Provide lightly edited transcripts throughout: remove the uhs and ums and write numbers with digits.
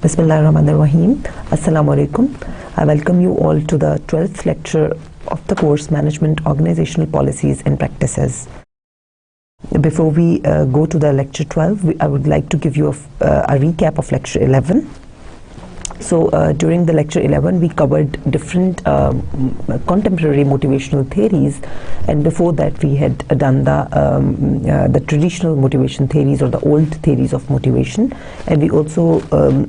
Bismillahirrahmanirrahim. Assalamu alaikum. I welcome you all to the 12th lecture of the course Management, Organizational Policies and Practices. Before we go to the lecture 12, I would like to give you a recap of lecture 11. So during the lecture 11 we covered different contemporary motivational theories, and before that we had done the traditional motivation theories or the old theories of motivation, and we also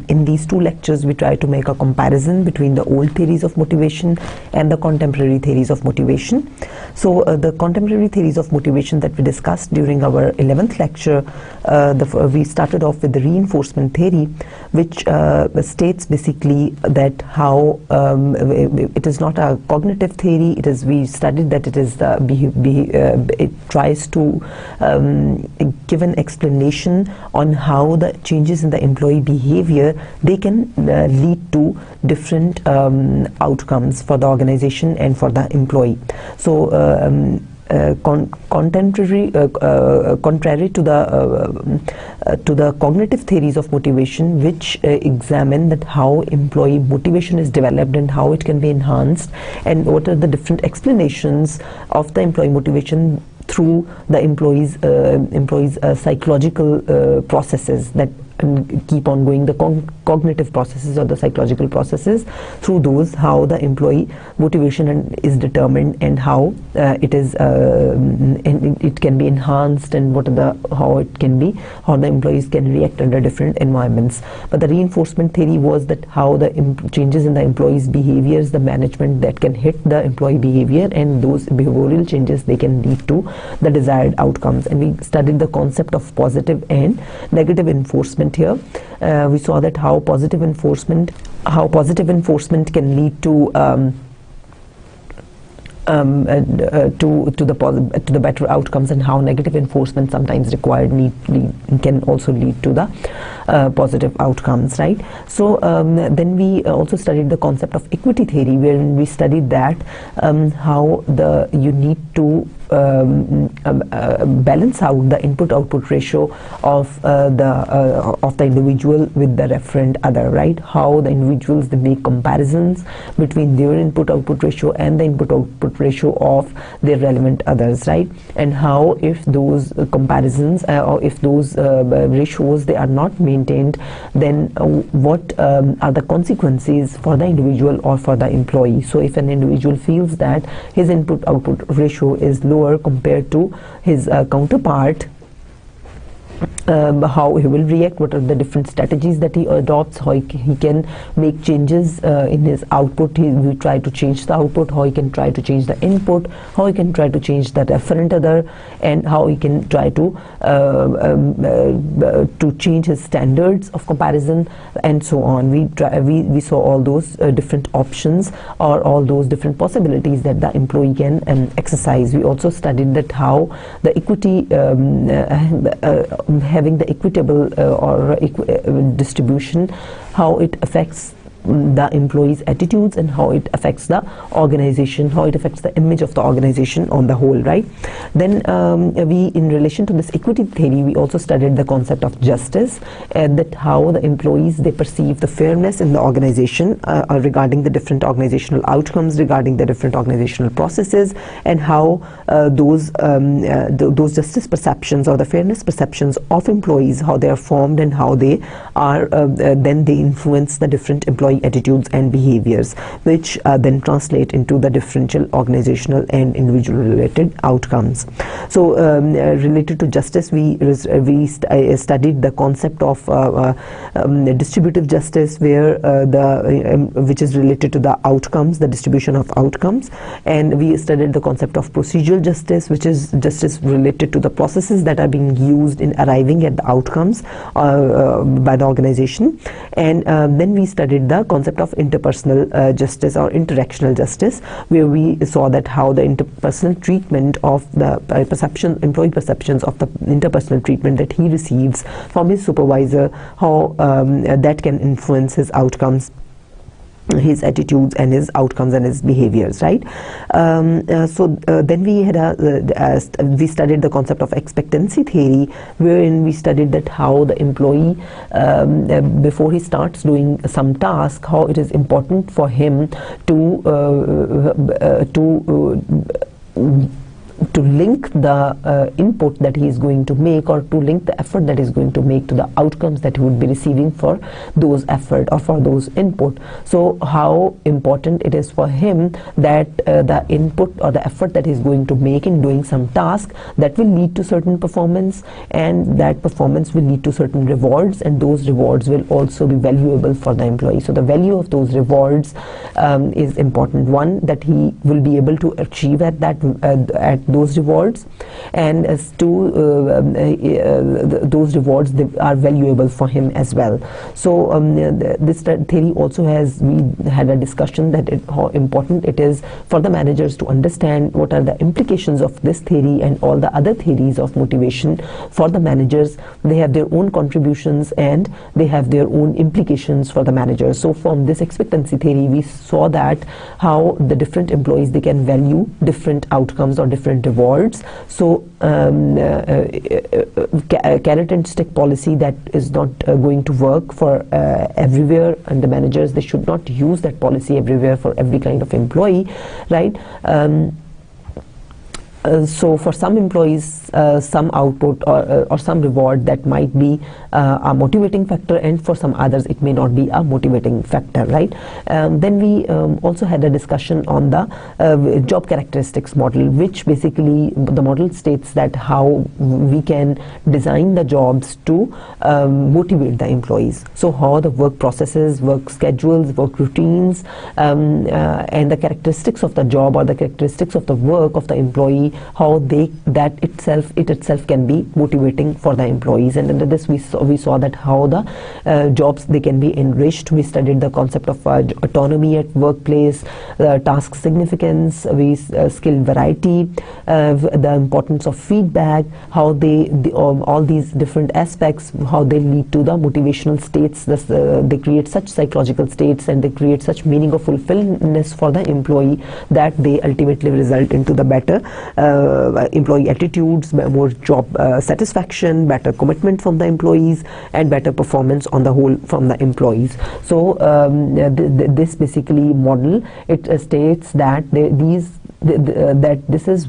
in these two lectures we try to make a comparison between the old theories of motivation and the contemporary theories of motivation. So the contemporary theories of motivation that we discussed during our 11th lecture, we started off with the reinforcement theory, which states basically that how it is not a cognitive theory. We studied that it is it tries to give an explanation on how the changes in the employee behavior, they can lead to different outcomes for the organization and for the employee. So contrary to the cognitive theories of motivation, which examine that how employee motivation is developed and how it can be enhanced, and what are the different explanations of the employee motivation through the employees psychological processes that keep on going, the cognitive processes or the psychological processes, through those how the employee motivation is determined and how it can be enhanced, and how the employees can react under different environments. But the reinforcement theory was that how the changes in the employees' behaviors, the management that can hit the employee behavior, and those behavioral changes, they can lead to the desired outcomes. And we studied the concept of positive and negative enforcement here. We saw that how positive enforcement can lead to the better outcomes, and how negative enforcement sometimes can also lead to the positive outcomes, right? So then we also studied the concept of equity theory, wherein we studied that how you need to balance out the input-output ratio of the individual with the referent other, right? How the individuals, they make comparisons between their input-output ratio and the input-output ratio of their relevant others, right? And how if those comparisons or if those ratios, they are not maintained, then what are the consequences for the individual or for the employee? So if an individual feels that his input-output ratio is lower compared to his counterpart, how he will react, what are the different strategies that he adopts, how he can make changes in his output. He will try to change the output, how he can try to change the input, how he can try to change the referent other, and how he can try to change his standards of comparison, and so on. We saw all those different options or all those different possibilities that the employee can exercise. We also studied that how the equity having the equitable distribution, how it affects the employees' attitudes, and how it affects the organization, how it affects the image of the organization on the whole, right? Then in relation to this equity theory, we also studied the concept of justice, and that how the employees, they perceive the fairness in the organization regarding the different organizational outcomes, regarding the different organizational processes, and how those justice perceptions or the fairness perceptions of employees, how they are formed, and how they are then they influence the different employee attitudes and behaviors, which then translate into the differential organizational and individual related outcomes. So related to justice, we studied the concept of distributive justice, where which is related to the outcomes, the distribution of outcomes, and we studied the concept of procedural justice, which is justice related to the processes that are being used in arriving at the outcomes by the organization. And then we studied the concept of interpersonal justice or interactional justice, where we saw that how the interpersonal treatment of the employee perceptions of the interpersonal treatment that he receives from his supervisor, how that can influence his outcomes. his attitudes and his outcomes and his behaviors, right? Then we had we studied the concept of expectancy theory, wherein we studied that how the employee before he starts doing some task, how it is important for him to link the input that he is going to make, or to link the effort that he is going to make to the outcomes that he would be receiving for those effort or for those input. So how important it is for him that the input or the effort that he is going to make in doing some task, that will lead to certain performance, and that performance will lead to certain rewards, and those rewards will also be valuable for the employee. So the value of those rewards is important. One, that he will be able to achieve at that at those rewards, and as to those rewards, they are valuable for him as well. So this theory also has, we had a discussion that how important it is for the managers to understand what are the implications of this theory and all the other theories of motivation for the managers. They have their own contributions and they have their own implications for the managers. So from this expectancy theory, we saw that how the different employees, they can value different outcomes or different rewards. So carrot and stick policy, that is not going to work for everywhere, and the managers, they should not use that policy everywhere for every kind of employee, right? So for some employees, some output or some reward, that might be a motivating factor, and for some others it may not be a motivating factor, right? Then we also had a discussion on the job characteristics model, which basically the model states that how we can design the jobs to motivate the employees. So how the work processes, work schedules, work routines, and the characteristics of the job or the characteristics of the work of the employee, how it itself can be motivating for the employees. And under this we saw that how the jobs, they can be enriched. We studied the concept of autonomy at workplace, task significance, skill variety, the importance of feedback, how all these different aspects, how they lead to the motivational states. They create such psychological states, and they create such meaning of fulfillment for the employee, that they ultimately result into the better employee attitudes, more job satisfaction, better commitment from the employees, and better performance on the whole from the employees. So this basically model, it states that that this is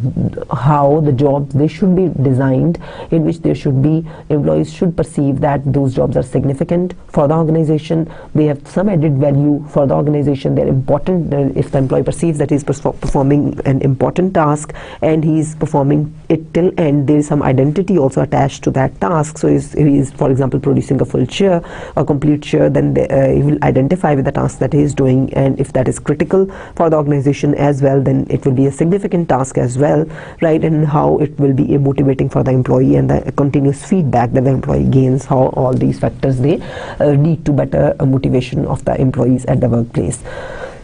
how the jobs, they should be designed, in which there should be, employees should perceive that those jobs are significant for the organization, they have some added value for the organization, they're important. If the employee perceives that he's performing an important task and he's performing it till end, there is some identity also attached to that task. So if he is, for example, producing a full chair or complete chair, then he will identify with the task that he is doing, and if that is critical for the organization as well, then it will be a significant task as well, right? And how it will be motivating for the employee, and the continuous feedback that the employee gains, how all these factors, they lead to better motivation of the employees at the workplace.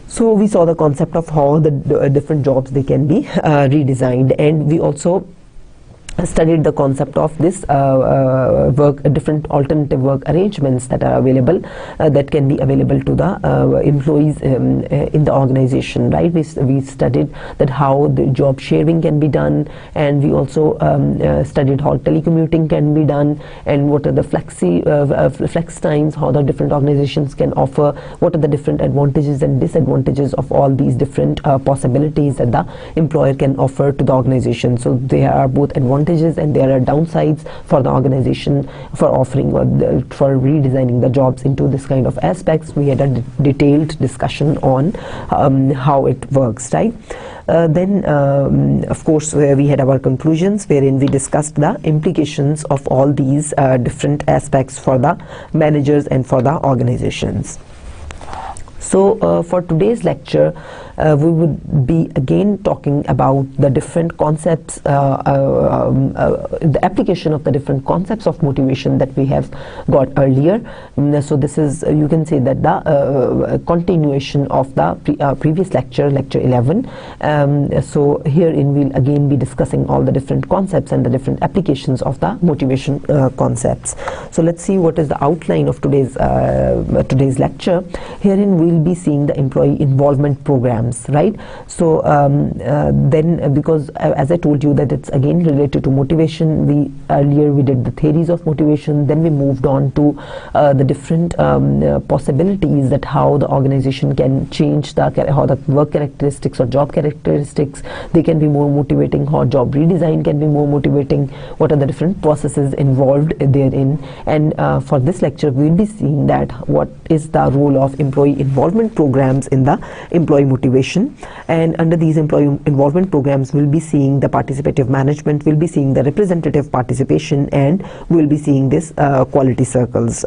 So we saw the concept of how the different jobs, they can be redesigned, and we also studied the concept of this different alternative work arrangements that are available, that can be available to the employees in the organization, right? We studied that how the job sharing can be done, and we also studied how telecommuting can be done, and what are the flex times, how the different organizations can offer, what are the different advantages and disadvantages of all these different possibilities that the employer can offer to the organization. So there are both advantages and there are downsides for the organization for offering for redesigning the jobs into this kind of aspects. We had a detailed discussion on how it works, right? Then of course we had our conclusions, wherein we discussed the implications of all these different aspects for the managers and for the organizations. So for today's lecture, we would be again talking about the different concepts, the application of the different concepts of motivation that we have got earlier. So this is, you can say that the continuation of the previous lecture, lecture 11. So herein we'll again be discussing all the different concepts and the different applications of the motivation concepts. So let's see what is the outline of today's lecture. Herein we'll we'll be seeing the employee involvement programs, right? So then, because as I told you that it's again related to motivation, earlier we did the theories of motivation, then we moved on to the different possibilities that how the organization can change how the work characteristics or job characteristics, they can be more motivating, how job redesign can be more motivating, what are the different processes involved therein. And for this lecture we'll be seeing that what is the role of employee involvement programs in the employee motivation. And under these employee involvement programs we'll be seeing the participative management, we'll be seeing the representative participation, and we'll be seeing this quality circles.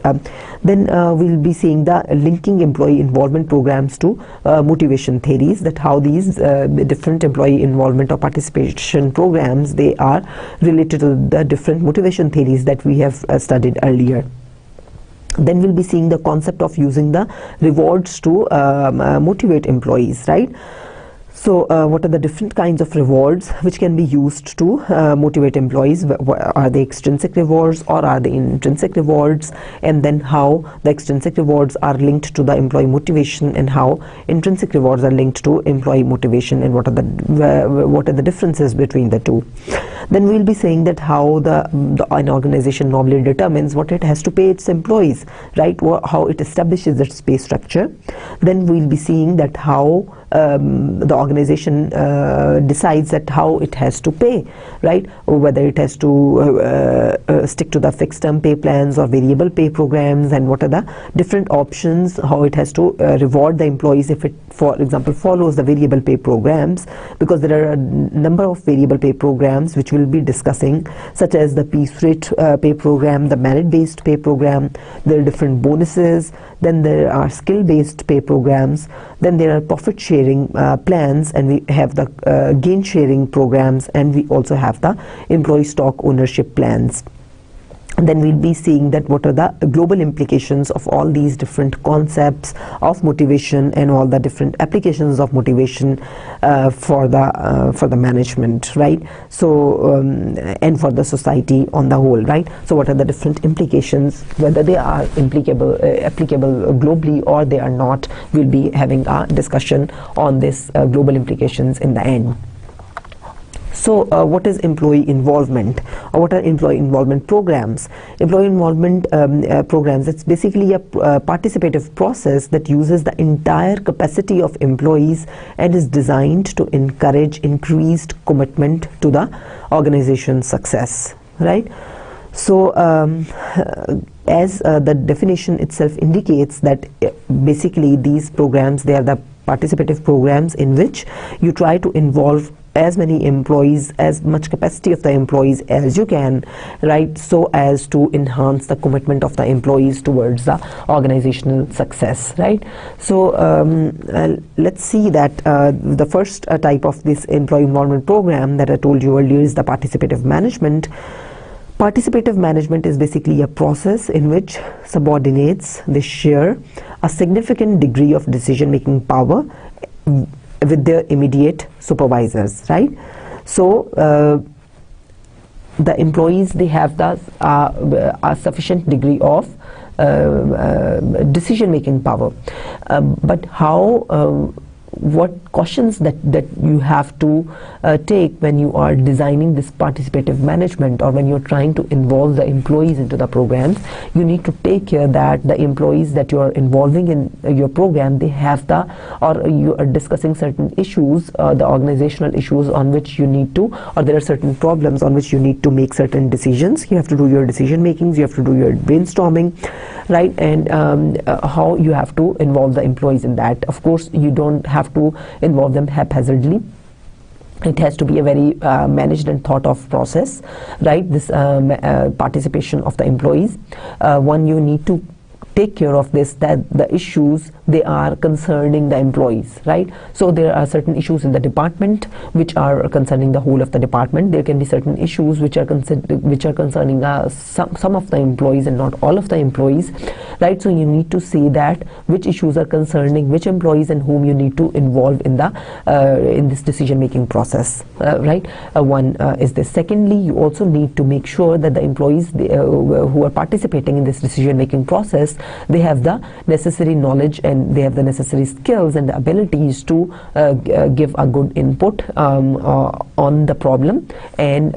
Then we'll be seeing the linking employee involvement programs to motivation theories, that how these different employee involvement or participation programs, they are related to the different motivation theories that we have studied earlier. Then we'll be seeing the concept of using the rewards to motivate employees, right? So what are the different kinds of rewards which can be used to motivate employees? Are they extrinsic rewards or are they intrinsic rewards? And then how the extrinsic rewards are linked to the employee motivation, and how intrinsic rewards are linked to employee motivation, and what are the differences between the two. Then we'll be saying that how an organization normally determines what it has to pay its employees, right? How it establishes its pay structure. Then we'll be seeing that how the organization decides that how it has to pay, right? Or whether it has to stick to the fixed term pay plans or variable pay programs, and what are the different options, how it has to reward the employees if it, for example, follows the variable pay programs, because there are a number of variable pay programs which we'll be discussing, such as the piece rate pay program, the merit based pay program. There are different bonuses, then there are skill based pay programs, then there are profit sharing plans, and we have the gain sharing programs, and we also have the employee stock ownership plans. Then we'll be seeing that what are the global implications of all these different concepts of motivation and all the different applications of motivation for the management, right? So and for the society on the whole, right? So what are the different implications, whether they are applicable globally or they are not? We'll be having a discussion on this global implications in the end. So what is employee involvement, or what are employee involvement programs? Employee involvement programs, it's basically a participative process that uses the entire capacity of employees and is designed to encourage increased commitment to the organization's success, right? So as the definition itself indicates, that basically these programs, they are the participative programs in which you try to involve as many employees, as much capacity of the employees as you can, right, so as to enhance the commitment of the employees towards the organizational success, right? So let's see that the first type of this employee involvement program that I told you earlier is the participative management. Participative management is basically a process in which subordinates, they share a significant degree of decision-making power with their immediate supervisors, right? So the employees, they have a sufficient degree of decision-making power, but how what cautions that you have to take when you are designing this participative management, or when you're trying to involve the employees into the programs, you need to take care that the employees that you are involving in your program, they have or you are discussing certain issues, the organizational issues on which you need to, or there are certain problems on which you need to make certain decisions. You have to do your decision makings, you have to do your brainstorming, right? And how you have to involve the employees in that. Of course, you don't have to involve them haphazardly. It has to be a very managed and thought of process, right? This participation of the employees. One, you need to take care of this, that the issues, they are concerning the employees, right? So there are certain issues in the department which are concerning the whole of the department. There can be certain issues which are concerning some of the employees and not all of the employees, right? So you need to see that which issues are concerning which employees and whom you need to involve in this decision making process, right? One is this. Secondly, you also need to make sure that the employees who are participating in this decision making process, they have the necessary knowledge and they have the necessary skills and the abilities to give a good input on the problem, and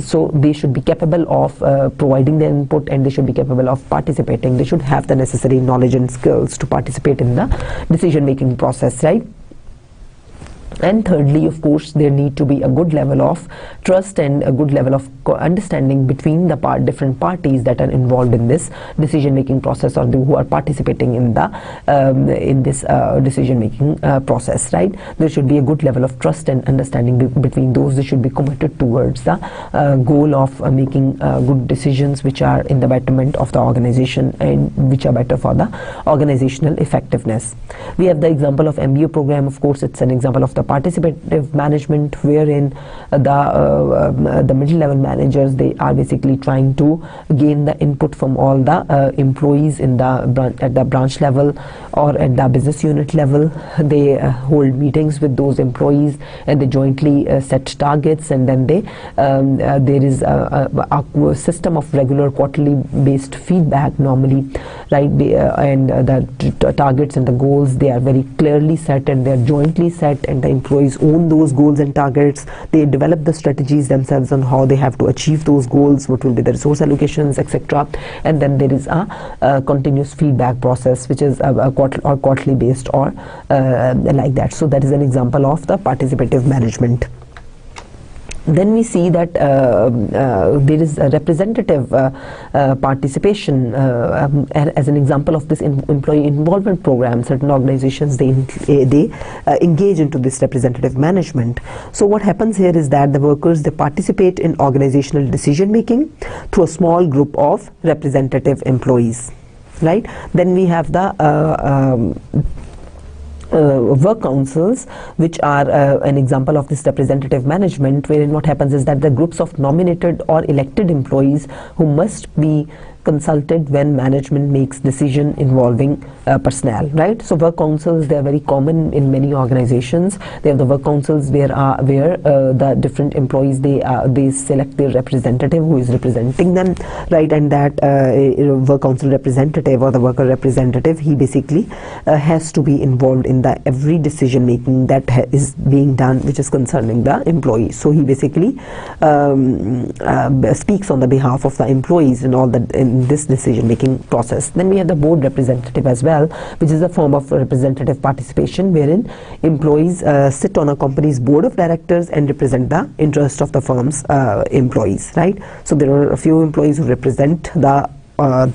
so they should be capable of providing the input, and they should be capable of participating. They should have the necessary knowledge and skills to participate in the decision making process, right? And thirdly, of course, there need to be a good level of trust and a good level of understanding between the different parties that are involved in this decision-making process, or who are participating in the in this decision-making process. Right? There should be a good level of trust and understanding between those. They should be committed towards the goal of making good decisions, which are in the betterment of the organization and which are better for the organizational effectiveness. We have the example of MBA program. Of course, it's an example of the participative management, wherein the middle level managers, they are basically trying to gain the input from all the employees in the at the branch level or at the business unit level. They hold meetings with those employees, and they jointly set targets, and then they there is a system of regular quarterly based feedback normally, right? And the targets and the goals, they are very clearly set, and they are jointly set, and the employees own those goals and targets. They develop the strategies themselves on how they have to achieve those goals, what will be the resource allocations, etc. And then there is a continuous feedback process, which is a quarterly based or like that. So that is an example of the participative management. Then we see that there is a representative participation as an example of this employee involvement program. Certain organizations, they engage into this representative management. So what happens here is that the workers, they participate in organizational decision making through a small group of representative employees, right? Then we have the work councils, which are an example of this representative management, wherein what happens is that the groups of nominated or elected employees who must be consulted when management makes decision involving personnel, right? So work councils, they are very common in many organizations. They have the work councils where the different employees, they select their representative who is representing them, right? And that work council representative or the worker representative, he basically has to be involved in the every decision making that is being done, which is concerning the employee. So he basically speaks on the behalf of the employees and all that in this decision making process. Then we have the board representative as well, which is a form of representative participation, wherein employees sit on a company's board of directors and represent the interest of the firm's employees, right? So there are a few employees who represent the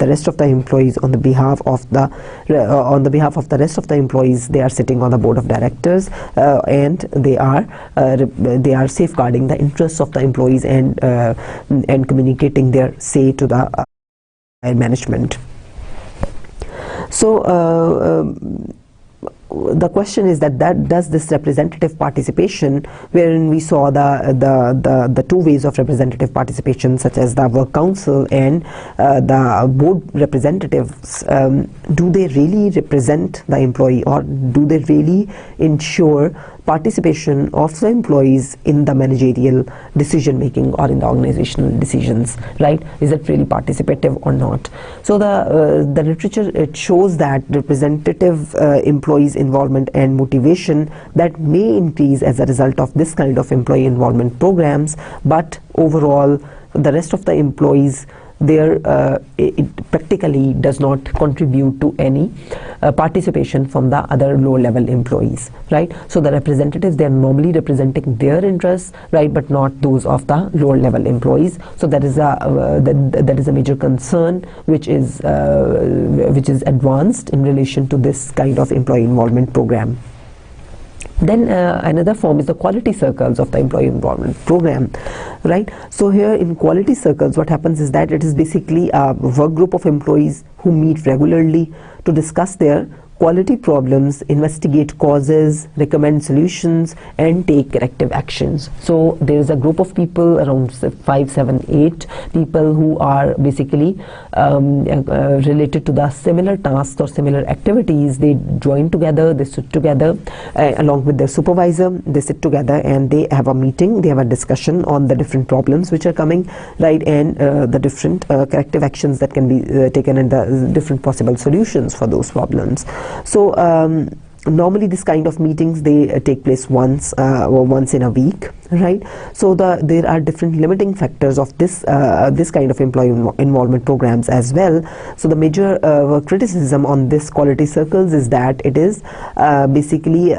rest of the employees on the behalf of the rest of the employees. They are sitting on the board of directors, and they are safeguarding the interests of the employees and communicating their say to the management. So the question is that does this representative participation, wherein we saw the two ways of representative participation, such as the work council and the board representatives, do they really represent the employee, or do they really ensure participation of the employees in the managerial decision making or in the organizational decisions, right? Is it really participative or not? So the literature, it shows that representative employees involvement and motivation, that may increase as a result of this kind of employee involvement programs, but overall the rest of the employees, it practically does not contribute to any participation from the other low level employees, right? So the representatives, they are normally representing their interests, right, but not those of the lower level employees. So that is a major concern which is advanced in relation to this kind of employee involvement program. Then another form is the quality circles of the employee involvement program, right? So here in quality circles, what happens is that it is basically a work group of employees who meet regularly to discuss their quality problems, investigate causes, recommend solutions, and take corrective actions. So there is a group of people, around 5, 7, 8 people, who are basically related to the similar tasks or similar activities. They join together, they sit together along with their supervisor. They sit together and they have a meeting, they have a discussion on the different problems which are coming, right, and the different corrective actions that can be taken and the different possible solutions for those problems. So normally this kind of meetings, they take place once in a week, right? So there are different limiting factors of this kind of employee involvement programs as well. So the major criticism on this quality circles is that it is basically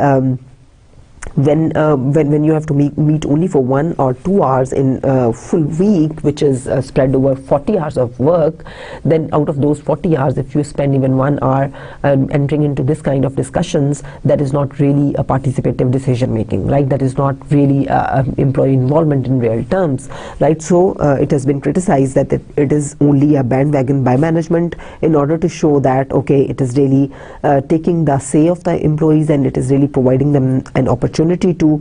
when you have to meet only for 1 or 2 hours in a full week, which is spread over 40 hours of work, then out of those 40 hours, if you spend even 1 hour entering into this kind of discussions, that is not really a participative decision making, right? That is not really employee involvement in real terms, right? So it has been criticized that it is only a bandwagon by management in order to show that, okay, it is really taking the say of the employees and it is really providing them an opportunity to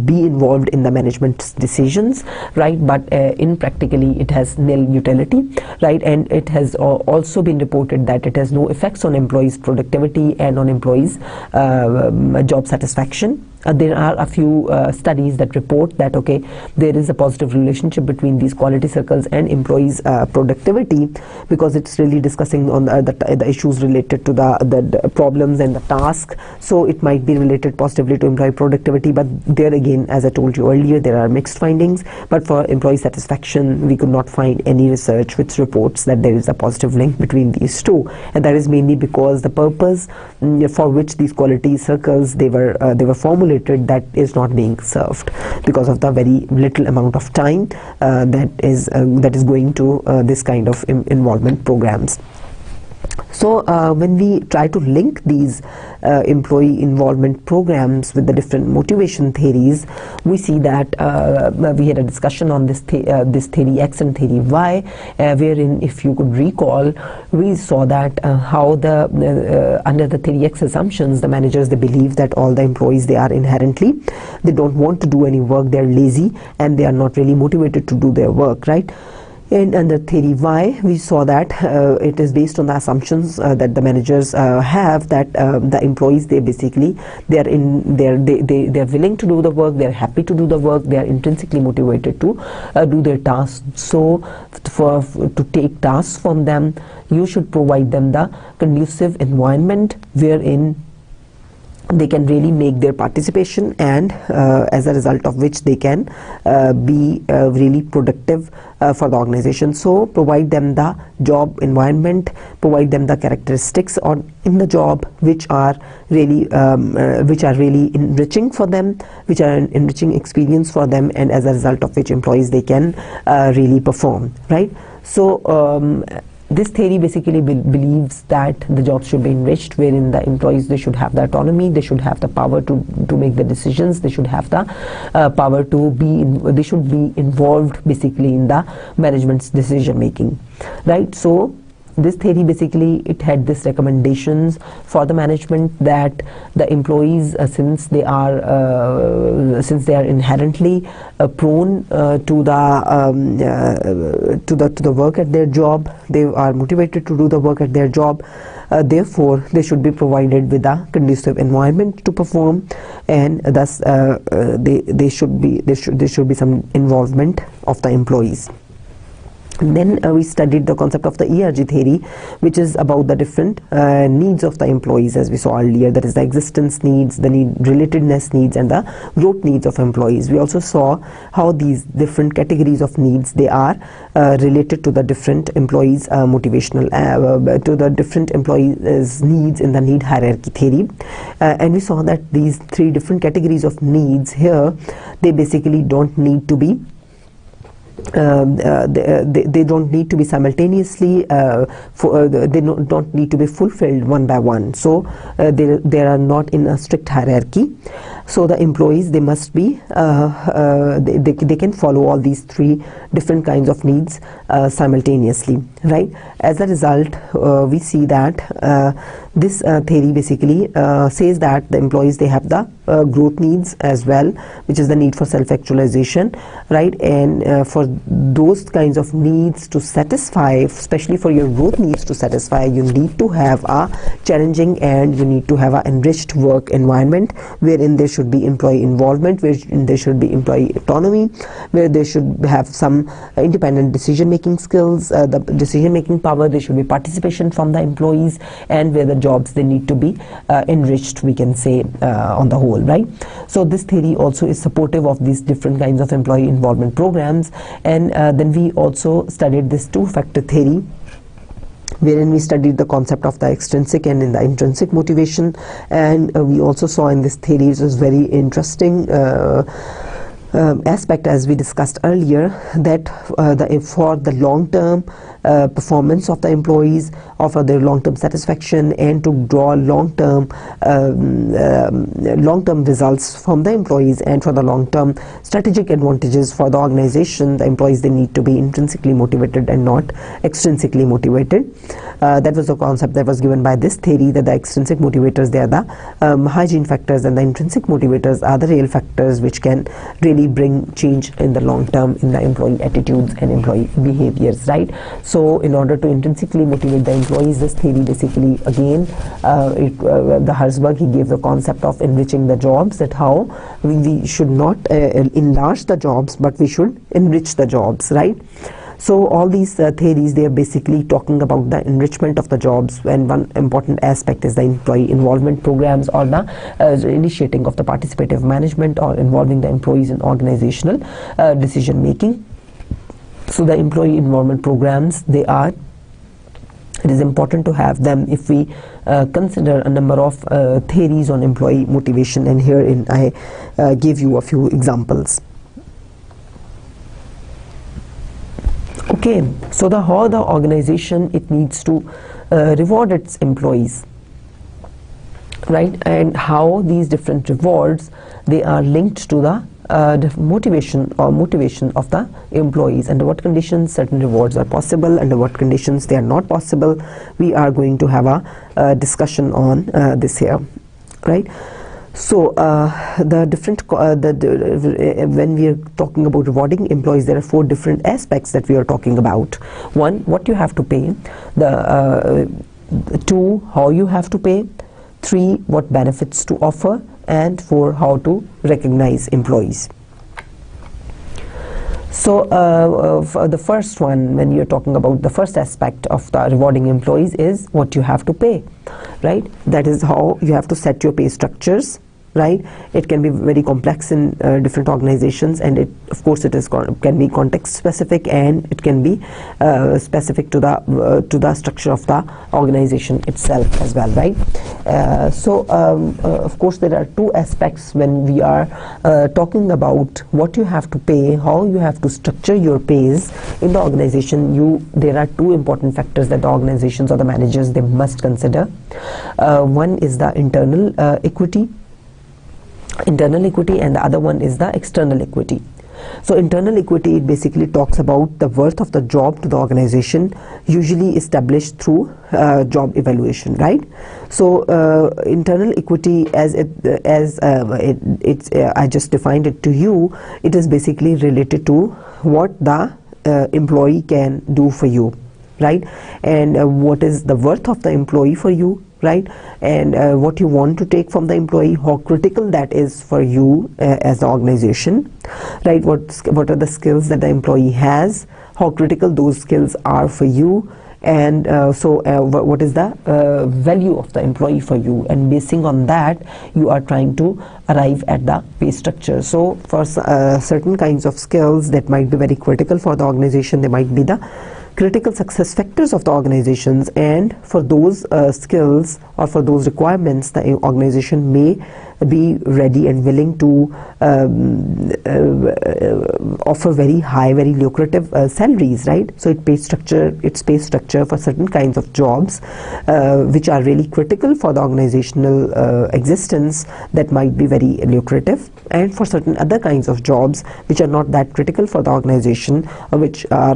be involved in the management's decisions, right? But in practically it has nil utility, right? And it has also been reported that it has no effects on employees' productivity and on employees' job satisfaction. There are a few studies that report that, okay, there is a positive relationship between these quality circles and employees' productivity, because it's really discussing on the issues related to the problems and the task. So it might be related positively to employee productivity, but there again, as I told you earlier, there are mixed findings. But for employee satisfaction, we could not find any research which reports that there is a positive link between these two, and that is mainly because the purpose for which these quality circles they were formulated, that is not being served because of the very little amount of time that is going to this kind of involvement programs. So when we try to link these employee involvement programs with the different motivation theories, we see that we had a discussion on this theory X and theory Y, wherein, if you could recall, we saw that how under the theory X assumptions, the managers, they believe that all the employees, they are inherently, they don't want to do any work, they're lazy and they are not really motivated to do their work, right? And under theory Y, we saw that it is based on the assumptions that the managers have, that the employees, they basically they're willing to do the work, they're happy to do the work, they are intrinsically motivated to do their tasks. So to take tasks from them, you should provide them the conducive environment wherein they can really make their participation, and as a result of which they can be really productive for the organization. So provide them the job environment, provide them the characteristics in the job which are really enriching for them, which are an enriching experience for them, and as a result of which employees, they can really perform, right? So this theory basically believes that the jobs should be enriched, wherein the employees, they should have the autonomy, they should have the power to make the decisions, they should have the power to they should be involved basically in the management's decision making, right? So this theory basically, it had this recommendations for the management that the employees, since they are inherently prone to the work at their job, they are motivated to do the work at their job, therefore they should be provided with a conducive environment to perform, and thus there should be some involvement of the employees. And then we studied the concept of the ERG theory, which is about the different needs of the employees, as we saw earlier. That is the existence needs, the relatedness needs, and the growth needs of employees. We also saw how these different categories of needs, they are related to the different employees' motivational to the different employees' needs in the need hierarchy theory. And we saw that these 3 different categories of needs here, they basically don't need to be they don't need to be simultaneously they don't need to be fulfilled one by one. So they are not in a strict hierarchy. So the employees, they must be they can follow all these three different kinds of needs simultaneously, right? As a result, we see that this theory basically says that the employees, they have the growth needs as well, which is the need for self-actualization, right? And for those kinds of needs to satisfy, especially for your growth needs to satisfy, you need to have a challenging and you need to have an enriched work environment wherein there should be employee involvement, where there should be employee autonomy, where they should have some independent decision-making skills, the decision-making power. There should be participation from the employees, and where the jobs, they need to be enriched, we can say, on the whole, right? So this theory also is supportive of these different kinds of employee involvement programs. And then we also studied this two-factor theory, wherein we studied the concept of the extrinsic and in the intrinsic motivation. And we also saw in this theory, it was very interesting aspect, as we discussed earlier, that for the long-term performance of the employees, or for their long-term satisfaction, and to draw long-term results from the employees, and for the long-term strategic advantages for the organization, the employees, they need to be intrinsically motivated and not extrinsically motivated. That was the concept that was given by this theory, that the extrinsic motivators, they are the hygiene factors, and the intrinsic motivators are the real factors which can really bring change in the long term in the employee attitudes and employee behaviors, right? So in order to intrinsically motivate the employees, this theory basically, again, the Herzberg, he gave the concept of enriching the jobs, that how we should not enlarge the jobs, but we should enrich the jobs, right? So all these theories, they are basically talking about the enrichment of the jobs, and one important aspect is the employee involvement programs, or the initiating of the participative management, or involving the employees in organizational decision making. So the employee involvement programs, it is important to have them if we consider a number of theories on employee motivation, and herein I give you a few examples. Okay, so how the organization, it needs to reward its employees, right? And how these different rewards, they are linked to the motivation of the employees. Under what conditions certain rewards are possible, under what conditions they are not possible. We are going to have a discussion on this here, right? So when we are talking about rewarding employees, there are four different aspects that we are talking about. One, what you have to pay. Two, how you have to pay. Three, what benefits to offer. And four, how to recognize employees. So for the first one, when you're talking about the first aspect of the rewarding employees, is what you have to pay, right? That is how you have to set your pay structures, right? It can be very complex in different organizations, and of course it can be context specific, and it can be specific to the structure of the organization itself as well, right? Of course there are two aspects when we are talking about what you have to pay, how you have to structure your pays in the organization. There are two important factors that the organizations or the managers, they must consider. One is the internal equity, and the other one is the external equity. So internal equity, it basically talks about the worth of the job to the organization, usually established through job evaluation, right? So internal equity, I just defined it to you, it is basically related to what the employee can do for you, right? And what is the worth of the employee for you, right? And what you want to take from the employee, how critical that is for you as the organization, right? What are the skills that the employee has, how critical those skills are for you, and what is the value of the employee for you, and basing on that you are trying to arrive at the pay structure. So for certain kinds of skills that might be very critical for the organization, they might be the critical success factors of the organizations, and for those skills or for those requirements, the organization may be ready and willing to offer very high, very lucrative salaries, right? So its pay structure for certain kinds of jobs which are really critical for the organizational existence, that might be very lucrative, and for certain other kinds of jobs which are not that critical for the organization, which are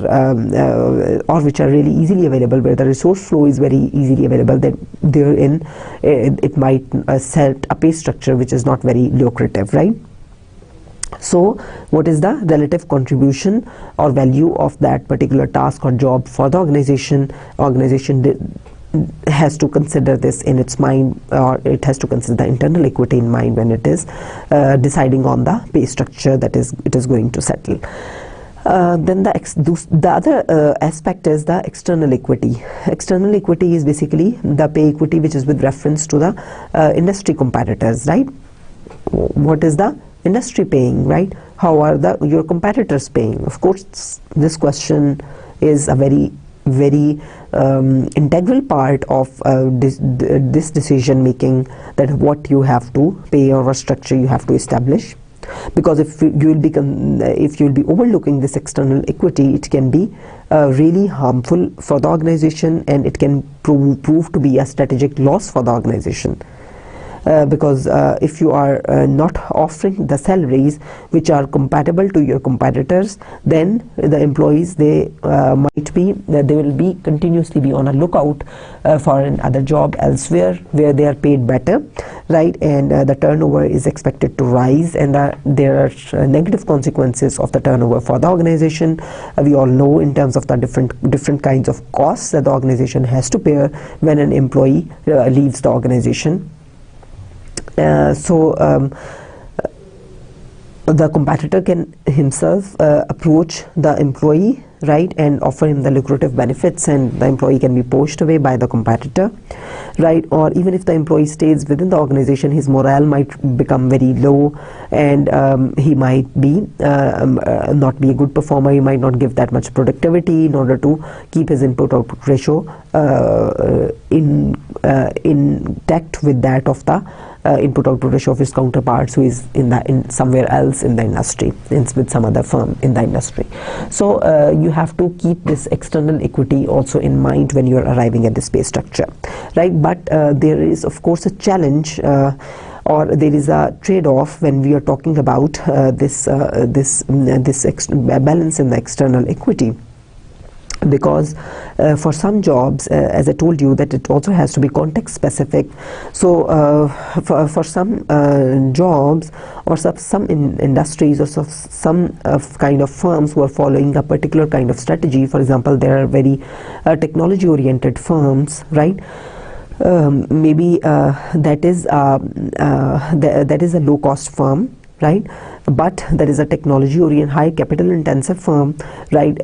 really easily available, where the resource flow is very easily available, then therein it might set a pay structure which is not very lucrative, right? So what is the relative contribution or value of that particular task or job for the organization? Organization has to consider this in its mind, or it has to consider the internal equity in mind when it is deciding on the pay structure that it is going to settle. Then the other aspect is the external equity. External equity is basically the pay equity which is with reference to the industry competitors, right? What is the industry paying, right? How are your competitors paying? Of course, this question is a very integral part of this decision making, that what you have to pay or what structure you have to establish. Because if you'll be overlooking this external equity, it can be really harmful for the organization, and it can prove to be a strategic loss for the organization. Because if you are not offering the salaries which are compatible to your competitors, then the employees, they will be continuously be on a lookout for another job elsewhere where they are paid better, right? And the turnover is expected to rise, and there are negative consequences of the turnover for the organization. We all know in terms of the different kinds of costs that the organization has to bear when an employee leaves the organization. The competitor can himself approach the employee, right, and offer him the lucrative benefits, and the employee can be poached away by the competitor, right? Or even if the employee stays within the organization, his morale might become very low, and he might be not be a good performer. He might not give that much productivity in order to keep his input-output ratio intact with that of the input-output ratio of his counterparts who is in somewhere else in the industry, with some other firm in the industry. So you have to keep this external equity also in mind when you are arriving at this pay structure, right? But there is of course a challenge, or there is a trade-off when we are talking about this balance in the external equity. Because for some jobs, as I told you, that it also has to be context specific. So for some jobs or some industries or some kind of firms who are following a particular kind of strategy, for example, there are very technology oriented firms, right? Maybe that is a low cost firm, right? But there is a technology oriented, high capital intensive firm, right?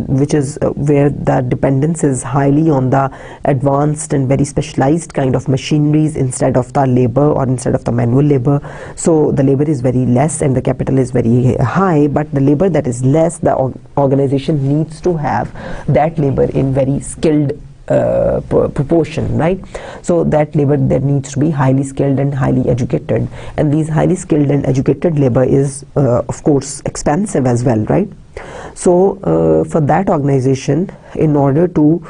Which is where the dependence is highly on the advanced and very specialized kind of machineries instead of the labor or instead of the manual labor. So the labor is very less and the capital is very high, but the labor that is less, the organization needs to have that labor in very skilled proportion, right? So that labor that needs to be highly skilled and highly educated, and these highly skilled and educated labor is of course expensive as well, right? So for that organization, in order to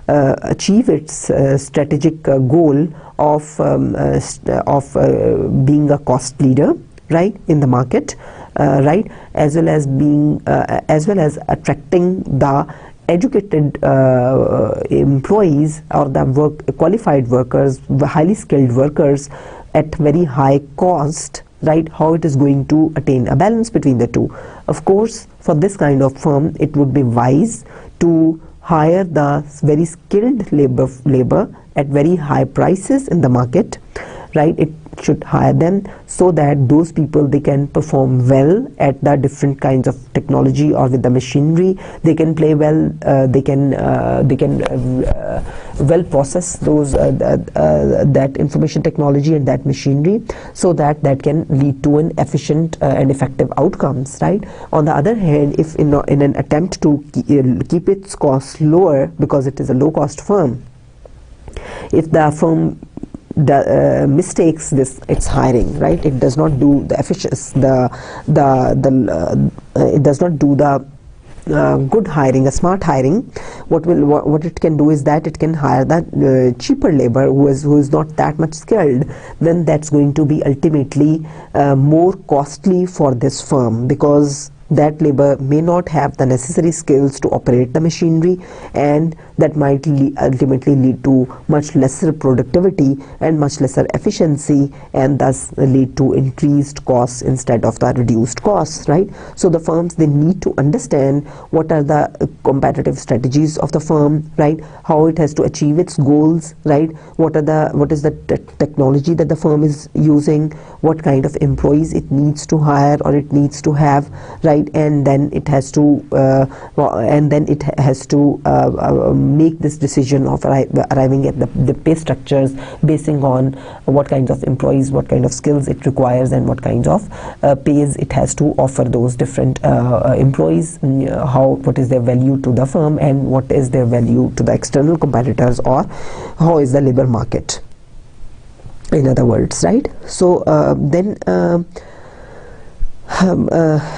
achieve its strategic goal of being a cost leader, right, in the market, right, as well as attracting the educated employees or the qualified workers, highly skilled workers at very high cost, right? How it is going to attain a balance between the two? Of course, for this kind of firm, it would be wise to hire the very skilled labor at very high prices in the market, right? It should hire them so that those people, they can perform well at the different kinds of technology or with the machinery. They can play well, they can well process those that information technology and that machinery, so that can lead to an efficient and effective outcomes, right? On the other hand, if in an attempt to keep its costs lower, because it is a low cost firm, if the firm mistakes its hiring, right? It does not do the efficiency, it does not do the good hiring, a smart hiring. What it can do is that it can hire that cheaper labor who is not that much skilled. Then that's going to be ultimately more costly for this firm, because that labor may not have the necessary skills to operate the machinery, and that might ultimately lead to much lesser productivity and much lesser efficiency, and thus lead to increased costs instead of the reduced costs, right? So the firms, they need to understand what are the competitive strategies of the firm, right? How it has to achieve its goals, right? What is the technology that the firm is using, what kind of employees it needs to hire or it needs to have, right? And then it has to make this decision of arriving at the pay structures basing on what kinds of employees, what kind of skills it requires, and what kinds of pays it has to offer those different employees, what is their value to the firm and what is their value to the external competitors, or how is the labor market, in other words, right? So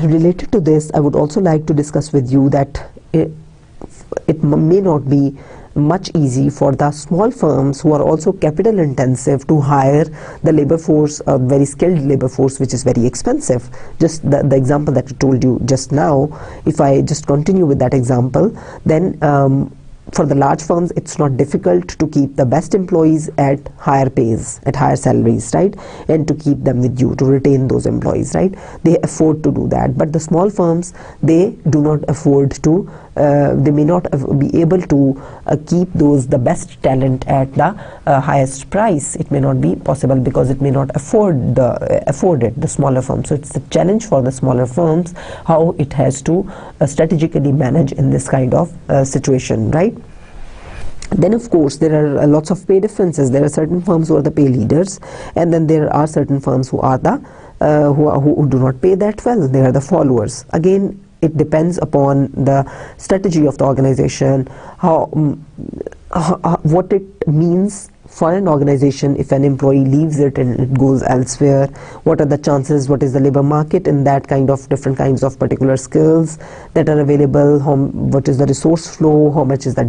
related to this, I would also like to discuss with you that it may not be much easy for the small firms who are also capital intensive to hire the labor force, a very skilled labor force, which is very expensive. Just the example that I told you just now, if I just continue with that example, then for the large firms, it's not difficult to keep the best employees at higher pays, at higher salaries, right? And to keep them with you, to retain those employees, right? They afford to do that. But the small firms, they do not afford to, they may not be able to keep the best talent at the highest price. It may not be possible because it may not afford it, the smaller firms. So it's a challenge for the smaller firms how it has to strategically manage in this kind of situation, right? Then of course there are lots of pay differences. There are certain firms who are the pay leaders, and then there are certain firms who are the who do not pay that well. They are the followers. Again, it depends upon the strategy of the organization, what it means for an organization if an employee leaves it and it goes elsewhere. What are the chances, what is the labor market in that kind of different kinds of particular skills that are available, what is the resource flow, how much is the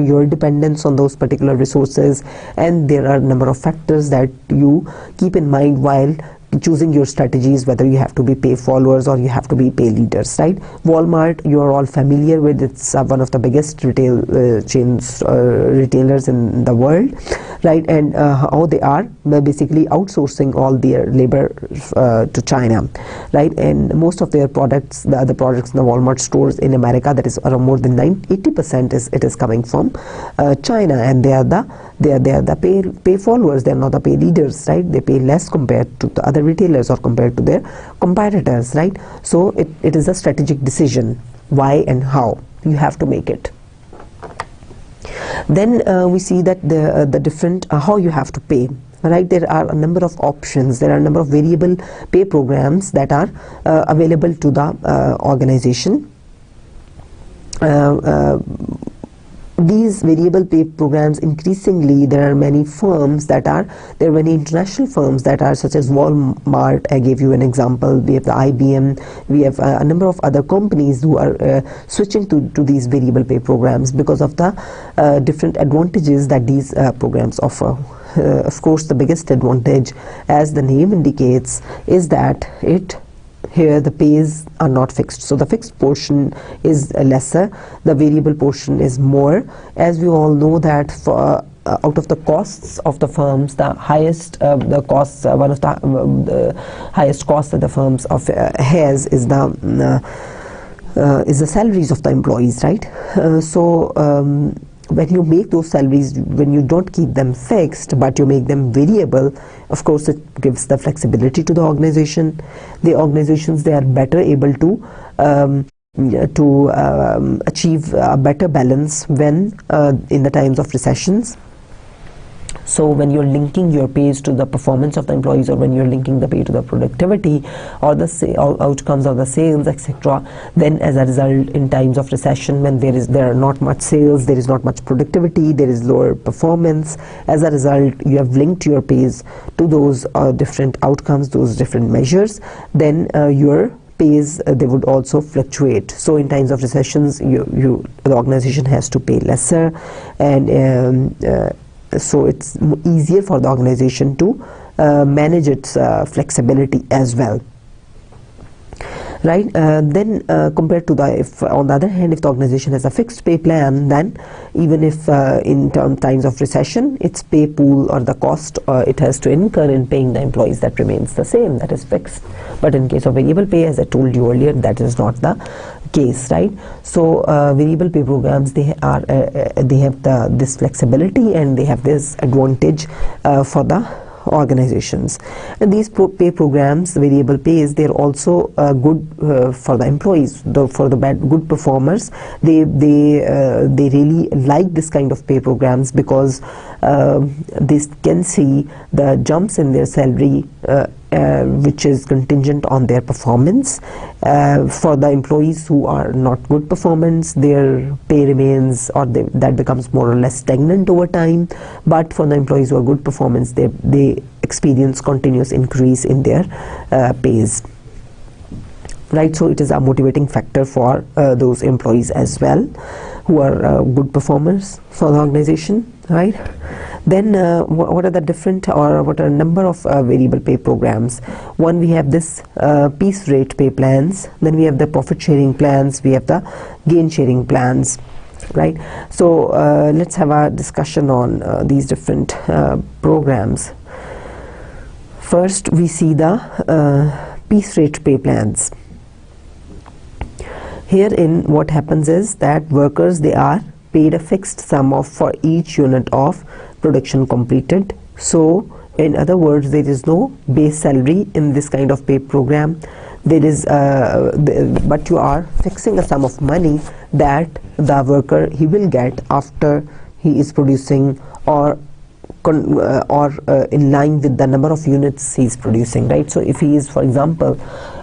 your dependence on those particular resources. And there are a number of factors that you keep in mind while choosing your strategies, whether you have to be pay followers or you have to be pay leaders, right? Walmart, you are all familiar with. It's one of the biggest retail retailers in the world, right? And how they are basically outsourcing all their labor to China, right? And most of their products, the other products in the Walmart stores in America, that is around more than 80% is coming from China, and they are the pay followers. They are not the pay leaders, right? They pay less compared to the other retailers or compared to their competitors, right? So it is a strategic decision, why and how you have to make it. Then we see that the different how you have to pay, right? There are a number of options. There are a number of variable pay programs that are available to the organization. These variable pay programs, increasingly there are many firms there are many international firms that are such as Walmart. I gave you an example. We have the IBM, we have a number of other companies who are switching to these variable pay programs because of the different advantages that these programs offer. Of course, the biggest advantage, as the name indicates, is that here the pays are not fixed. So the fixed portion is lesser, the variable portion is more. As we all know that for out of the costs of the firms, the highest the costs, one of the highest costs that the firms has is the salaries of the employees, right? When you make those salaries, when you don't keep them fixed but you make them variable, of course it gives the flexibility to the organization. The organizations, they are better able to achieve a better balance when in the times of recessions. So when you're linking your pays to the performance of the employees, or when you're linking the pay to the productivity or the outcomes of the sales, etc., then as a result, in times of recession, when there are not much sales, there is not much productivity, there is lower performance, as a result you have linked your pays to those different outcomes, those different measures, then your pays they would also fluctuate. So in times of recessions, the organization has to pay lesser, and so it's easier for the organization to manage its flexibility as well, right? Then compared to if on the other hand, if the organization has a fixed pay plan, then even if in times of recession, its pay pool or the cost it has to incur in paying the employees, that remains the same, that is fixed. But in case of variable pay, as I told you earlier, that is not the case, right? So variable pay programs, they have this flexibility, and they have this advantage for the organizations. And these pay programs, variable pays, they're also good for the employees. For the good performers, they really like this kind of pay programs, because they can see the jumps in their salary which is contingent on their performance. For the employees who are not good performance, their pay remains, or that becomes more or less stagnant over time. But for the employees who are good performance, they experience continuous increase in their pays, right? So it is a motivating factor for those employees as well, who are good performers for the organization, right? Then what are the different, or what are a number of variable pay programs? One, we have this piece rate pay plans. Then we have the profit sharing plans. We have the gain sharing plans, right? So let's have a discussion on these different programs. First, we see the piece rate pay plans. Herein, what happens is that workers, they are paid a fixed sum for each unit of production completed. So in other words, there is no base salary in this kind of pay program. There is but you are fixing a sum of money that the worker he will get after he is producing, or in line with the number of units he is producing, right? So if he is, for example,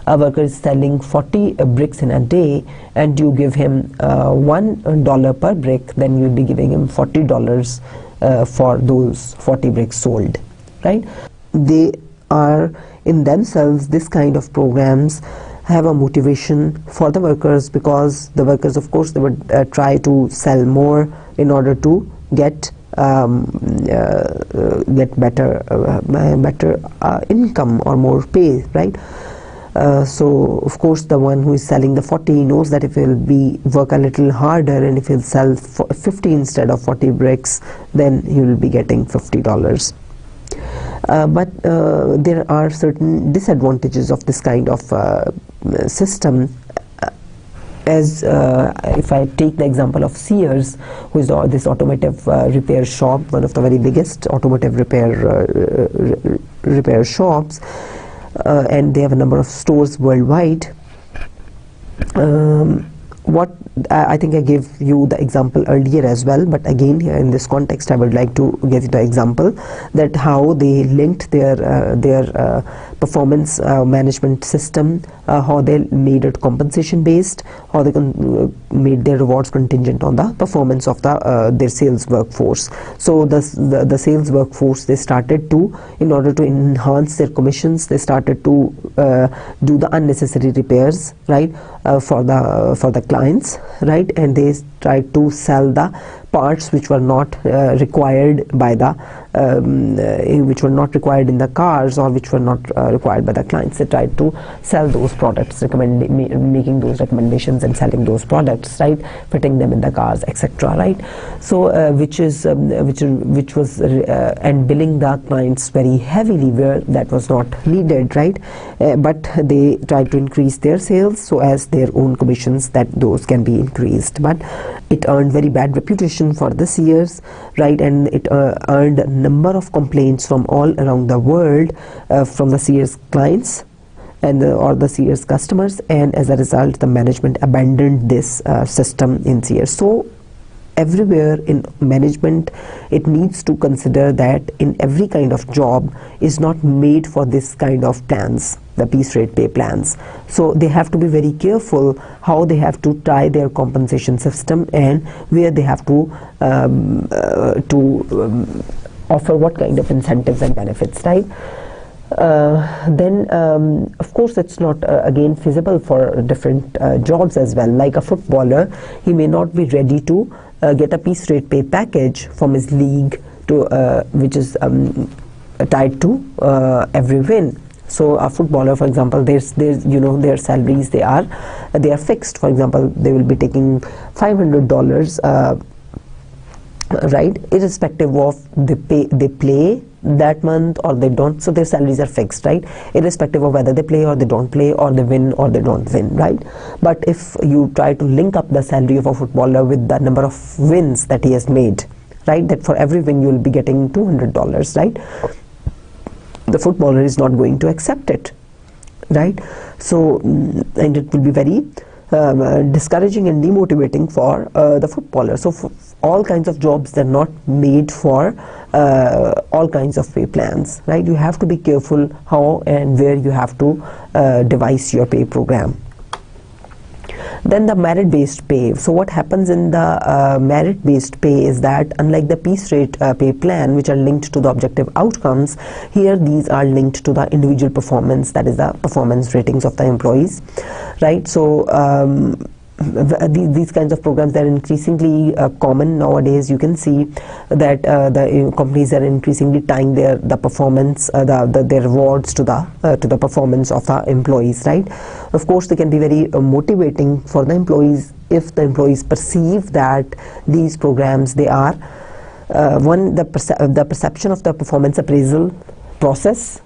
a worker is selling 40 bricks in a day, and you give him $1 per brick, then you'll be giving him $40 for those 40 bricks sold, right? They are in themselves, this kind of programs have a motivation for the workers, because the workers, of course, they would try to sell more in order to get better income or more pay, right? So of course, the one who is selling the 40 knows that if he'll work a little harder, and if he'll sell 50 instead of 40 bricks, then he will be getting $50. But there are certain disadvantages of this kind of system. As if I take the example of Sears, who is this automotive repair shop, one of the very biggest automotive repair shops, and they have a number of stores worldwide. What I think I gave you the example earlier as well, but again here in this context I would like to give you the example that how they linked their performance management system, how they made it compensation based, how they made their rewards contingent on the performance of their sales workforce. So the sales workforce, they started to, in order to enhance their commissions, they started to do the unnecessary repairs, right, for the clients, right, and they tried to sell the parts which were not required by the which were not required in the cars, or which were not required by the clients. They tried to sell those products, making those recommendations and selling those products, right, fitting them in the cars, etc., right? So which was and billing the clients very heavily where that was not needed, right? But they tried to increase their sales so as their own commissions, that those can be increased. But it earned very bad reputation for the Sears, right, and it earned a number of complaints from all around the world from the Sears clients and or the Sears customers, and as a result the management abandoned this system in Sears. So everywhere in management, it needs to consider that in every kind of job is not made for this kind of plans, the piece rate pay plans. So they have to be very careful how they have to tie their compensation system and where they have to offer what kind of incentives and benefits, right? Then of course it's not again feasible for different jobs as well. Like a footballer, he may not be ready to get a piece rate pay package from his league to which is tied to every win. So a footballer, for example, there's their salaries, they are fixed. For example, they will be taking $500 right, irrespective of they play that month or they don't. So their salaries are fixed, right, irrespective of whether they play or they don't play, or they win or they don't win, right? But if you try to link up the salary of a footballer with the number of wins that he has made, right, that for every win you will be getting $200, right, the footballer is not going to accept it, right? So and it will be very discouraging and demotivating for the footballer. So all kinds of jobs, they're not made for all kinds of pay plans, right? You have to be careful how and where you have to devise your pay program. Then the merit-based pay. So what happens in the merit-based pay is that unlike the piece rate pay plan, which are linked to the objective outcomes, here these are linked to the individual performance, that is the performance ratings of the employees, right? So these kinds of programs, they're increasingly common nowadays. You can see that the companies are increasingly tying their performance, their rewards to the performance of the employees, right? Of course, they can be very motivating for the employees if the employees perceive that these programs, they are the perception of the performance appraisal process,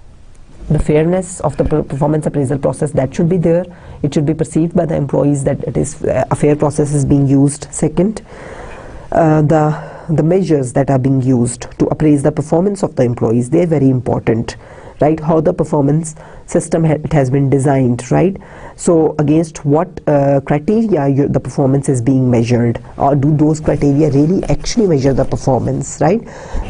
the fairness of the performance appraisal process, that should be there. It should be perceived by the employees that it is a fair process is being used. Second, the measures that are being used to appraise the performance of the employees, they're very important, right? How the performance system it has been designed, right? So against what criteria the performance is being measured, or do those criteria really actually measure the performance, right?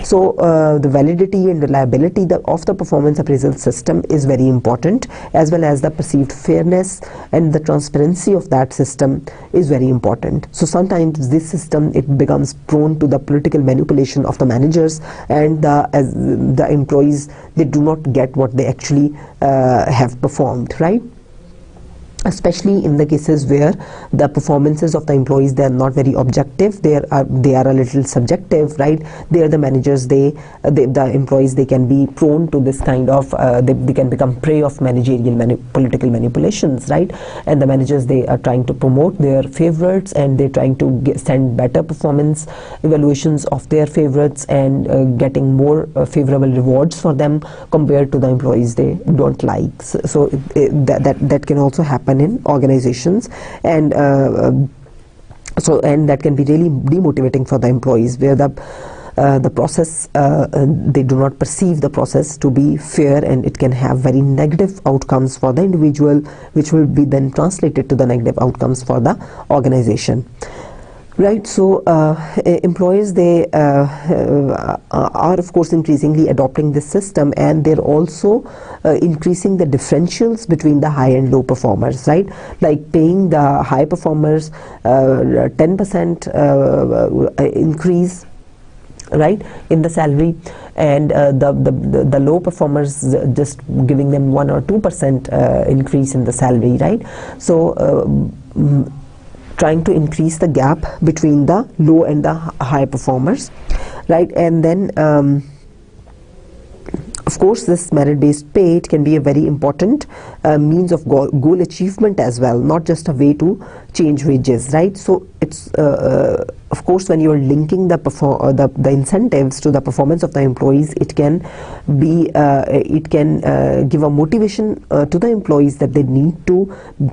So the validity and reliability of the performance appraisal system is very important, as well as the perceived fairness and the transparency of that system is very important. So sometimes this system, it becomes prone to the political manipulation of the managers, and the employees, they do not get what they actually have performed, right? Especially in the cases where the performances of the employees, they are not very objective, they are a little subjective, right? There the managers, the employees, they can be prone to this kind of they can become prey of managerial political manipulations, right? And the managers, they are trying to promote their favorites, and they're trying to send better performance evaluations of their favorites, and getting more favorable rewards for them compared to the employees they don't like. So that can also happen in organizations, and that can be really demotivating for the employees, where the process, they do not perceive the process to be fair, and it can have very negative outcomes for the individual, which will be then translated to the negative outcomes for the organization. Right, so employers, they are of course increasingly adopting this system, and they're also increasing the differentials between the high and low performers, right? Like paying the high performers 10% increase, right, in the salary, and the low performers just giving them 1 or 2% increase in the salary, right? So trying to increase the gap between the low and the high performers, right? And then of course, this merit-based pay, it can be a very important means of goal achievement as well, not just a way to change wages, right? So it's of course, when you are linking the incentives to the performance of the employees, it can be give a motivation to the employees that they need to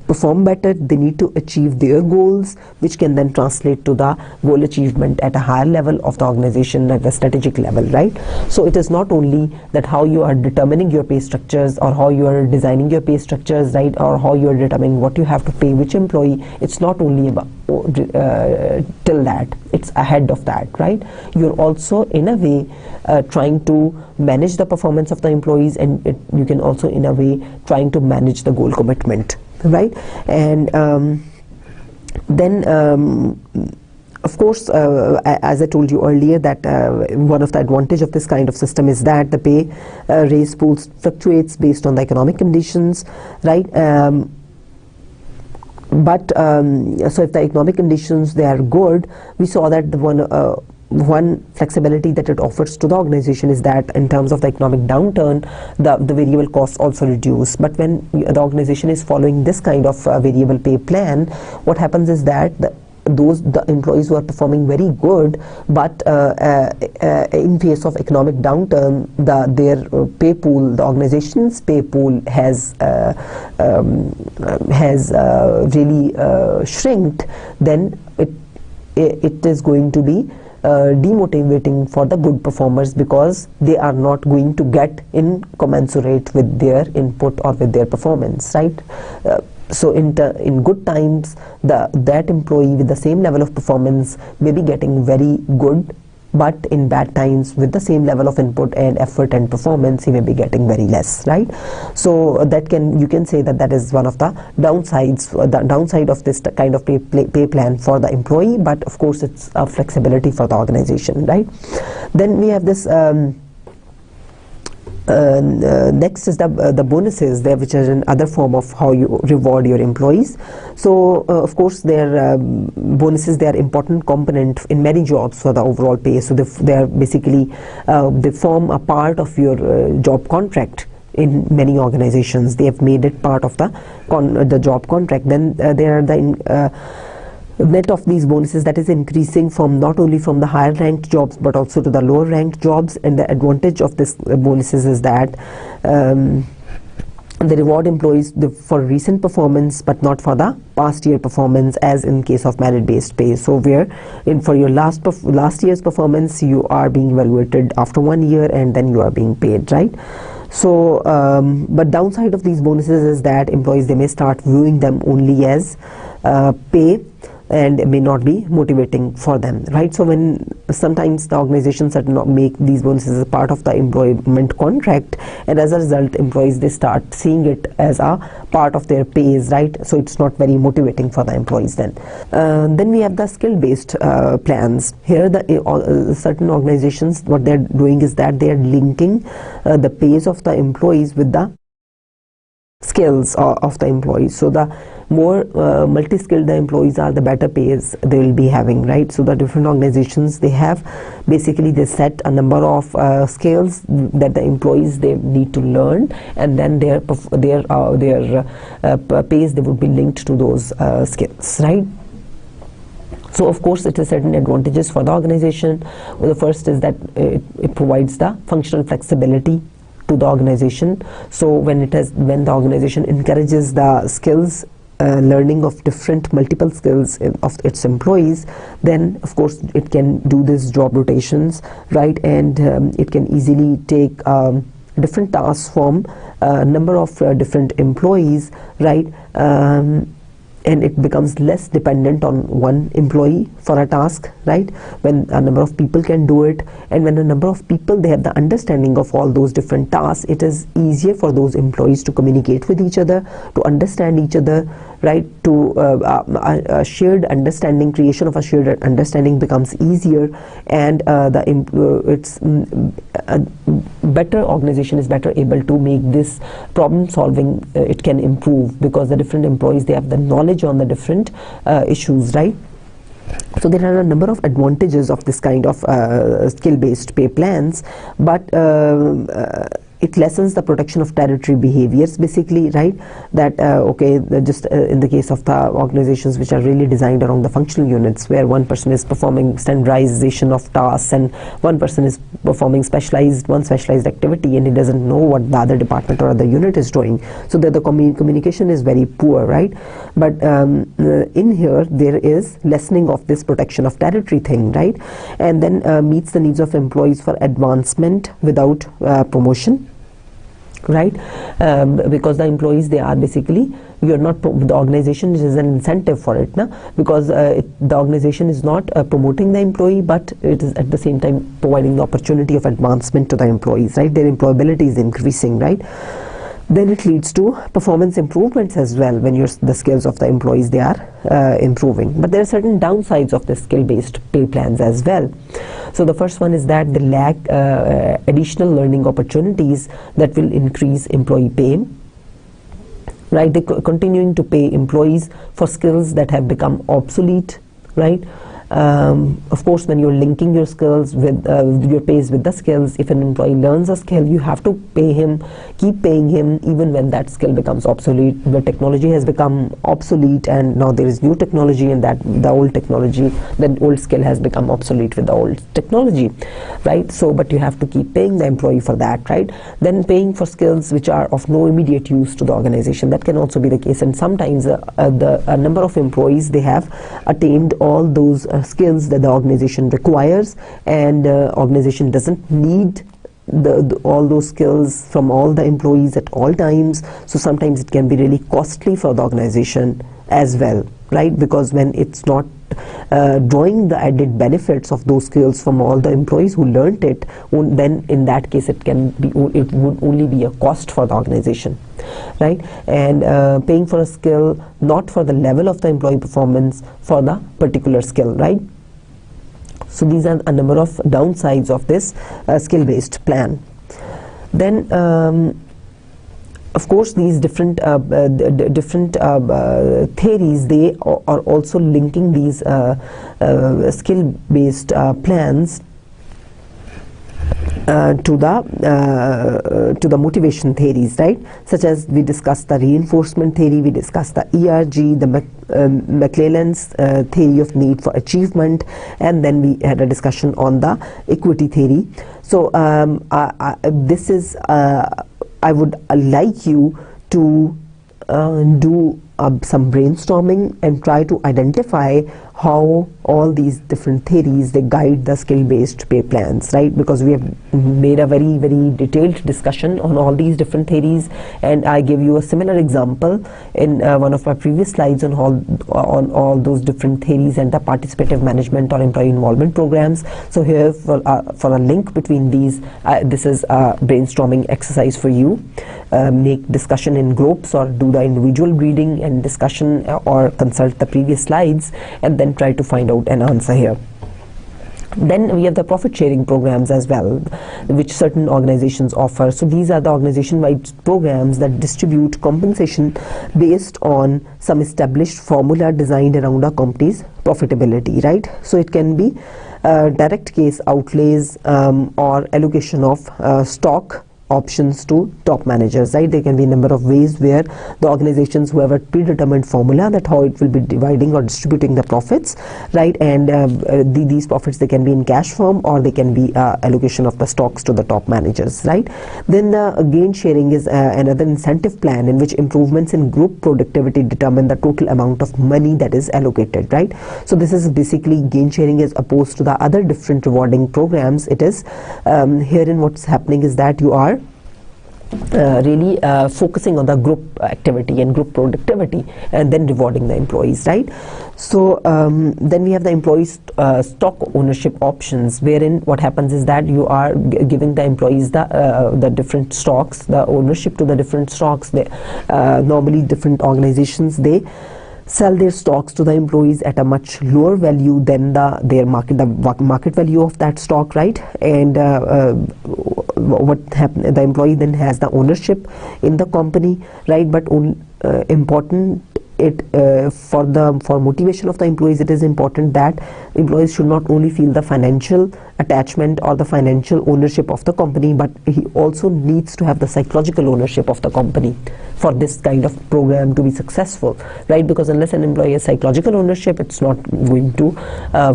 perform better, they need to achieve their goals, which can then translate to the goal achievement at a higher level of the organization, at the strategic level, right? So it is not only that how you are determining your pay structures, or how you are designing your pay structures, right, or how you are determining what you have to pay which employee. It's not only about till that, it's ahead of that, right? You're also in a way trying to manage the performance of the employees, and you can also in a way trying to manage the goal commitment, right? And then of course, as I told you earlier, that one of the advantage of this kind of system is that the pay raise pools fluctuates based on the economic conditions, right? But so if the economic conditions, they are good, we saw that the one flexibility that it offers to the organization is that in terms of the economic downturn, the variable costs also reduce. But when the organization is following this kind of variable pay plan, what happens is that the employees who are performing very good, but in case of economic downturn, their pay pool, the organization's pay pool has really shrinked, then it is going to be demotivating for the good performers, because they are not going to get in commensurate with their input or with their performance, right? So in good times, that employee with the same level of performance may be getting very good, but in bad times with the same level of input and effort and performance, he may be getting very less, right? So you can say that is one of the downsides, the downside of this kind of pay plan for the employee. But of course, it's a flexibility for the organization, right? Then we have this. Next is the bonuses there, which are another form of how you reward your employees. So of course, their bonuses, they are important component in many jobs for the overall pay. So they are basically they form a part of your job contract. In many organizations, they have made it part of the job contract. Then there are the net of these bonuses that is increasing from not only from the higher ranked jobs but also to the lower ranked jobs. And the advantage of this bonuses is that they reward employees for recent performance but not for the past year performance, as in case of merit based pay. So where for your last year's performance, you are being evaluated after 1 year and then you are being paid, right? So but downside of these bonuses is that employees, they may start viewing them only as pay, and it may not be motivating for them, right? So when sometimes the organizations that not make these bonuses as part of the employment contract, and as a result, employees, they start seeing it as a part of their pays, right? So it's not very motivating for the employees then. Then we have the skill-based plans. Here, certain organizations, what they're doing is that they are linking the pays of the employees with the skills of the employees. So the more multi-skilled the employees are, the better pays they will be having, right? So the different organizations, they have basically, they set a number of skills that the employees, they need to learn, and then their pays, they would be linked to those skills, right? So of course, it has certain advantages for the organization. Well, the first is that it provides the functional flexibility to the organization. So when the organization encourages the skills learning of multiple skills of its employees, then of course it can do this job rotations, right? And it can easily take different tasks from a number of different employees, right? And it becomes less dependent on one employee for a task, right? When a number of people can do it, and when a number of people, they have the understanding of all those different tasks, it is easier for those employees to communicate with each other, to understand each other, right? To a shared understanding, creation of a shared understanding becomes easier, and it's a better organization is better able to make this problem solving. It can improve because the different employees, they have the knowledge on the different issues, right? So there are a number of advantages of this kind of skill-based pay plans, but it lessens the protection of territory behaviors, basically, right? That just in the case of the organizations which are really designed around the functional units, where one person is performing standardization of tasks and one person is performing one specialized activity, and he doesn't know what the other department or other unit is doing, so that the communication is very poor, right? But in here, there is lessening of this protection of territory thing, right? And then meets the needs of employees for advancement without promotion. right? Because the employees, they are basically, you're not the organization is an incentive for it, na? Because the organization is not promoting the employee, but it is at the same time providing the opportunity of advancement to the employees, right? Their employability is increasing, right? Then it leads to performance improvements as well when the skills of the employees, they are improving. But there are certain downsides of the skill-based pay plans as well. So the first one is that they lack additional learning opportunities that will increase employee pay, right? They're continuing to pay employees for skills that have become obsolete, right? Of course, when you're linking your skills with your pays with the skills, if an employee learns a skill, you have to pay him, keep paying him even when that skill becomes obsolete. The technology has become obsolete and now there is new technology, and that the old technology, the old skill has become obsolete with the old technology, right? So, but you have to keep paying the employee for that, right? Then paying for skills which are of no immediate use to the organization, that can also be the case. And sometimes a number of employees, they have attained all those skills that the organization requires, and organization doesn't need all those skills from all the employees at all times. So sometimes it can be really costly for the organization as well, right? Because when it's not drawing the added benefits of those skills from all the employees who learned it, then in that case it would only be a cost for the organization, right? And paying for a skill not for the level of the employee performance, for the particular skill, right? So these are a number of downsides of this skill-based plan. Then of course, these different theories, they are also linking these skill-based plans to the motivation theories, right? Such as we discussed the reinforcement theory, we discussed the ERG, the McClellan's theory of need for achievement, and then we had a discussion on the equity theory. So this is I would like you to do some brainstorming and try to identify how all these different theories, they guide the skill-based pay plans, right? Because we have made a very, very detailed discussion on all these different theories, and I gave you a similar example in one of my previous slides on all those different theories and the participative management or employee involvement programs. So here for a link between these, this is a brainstorming exercise for you. Make discussion in groups or do the individual reading and discussion, or consult the previous slides and then try to find out an answer here. Then we have the profit sharing programs as well, which certain organizations offer. So these are the organization-wide programs that distribute compensation based on some established formula designed around a company's profitability, right? So it can be direct case outlays or allocation of stock options to top managers, right? There can be a number of ways where the organizations who have a predetermined formula that how it will be dividing or distributing the profits, right? And these profits, they can be in cash form or they can be allocation of the stocks to the top managers, right? Then the gain sharing is another incentive plan in which improvements in group productivity determine the total amount of money that is allocated, right? So this is basically gain sharing as opposed to the other different rewarding programs. It is herein what's happening is that you are really focusing on the group activity and group productivity and then rewarding the employees, right? So then we have the employees stock ownership options, wherein what happens is that you are giving the employees the different stocks, the ownership to the different stocks. They normally different organizations, they sell their stocks to the employees at a much lower value than the market value of that stock, right? And what happens, the employee then has the ownership in the company, right? But important for motivation of the employees, it is important that employees should not only feel the financial attachment or the financial ownership of the company, but he also needs to have the psychological ownership of the company for this kind of program to be successful, right? Because unless an employee has psychological ownership, it's not going to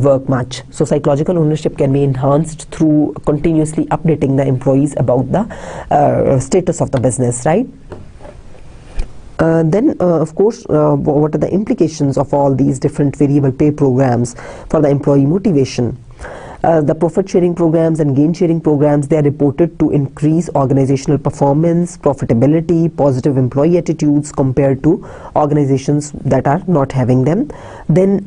work much. So psychological ownership can be enhanced through continuously updating the employees about the status of the business, right? Then of course, what are the implications of all these different variable pay programs for the employee motivation? The profit sharing programs and gain sharing programs, they are reported to increase organizational performance, profitability, positive employee attitudes compared to organizations that are not having them. Then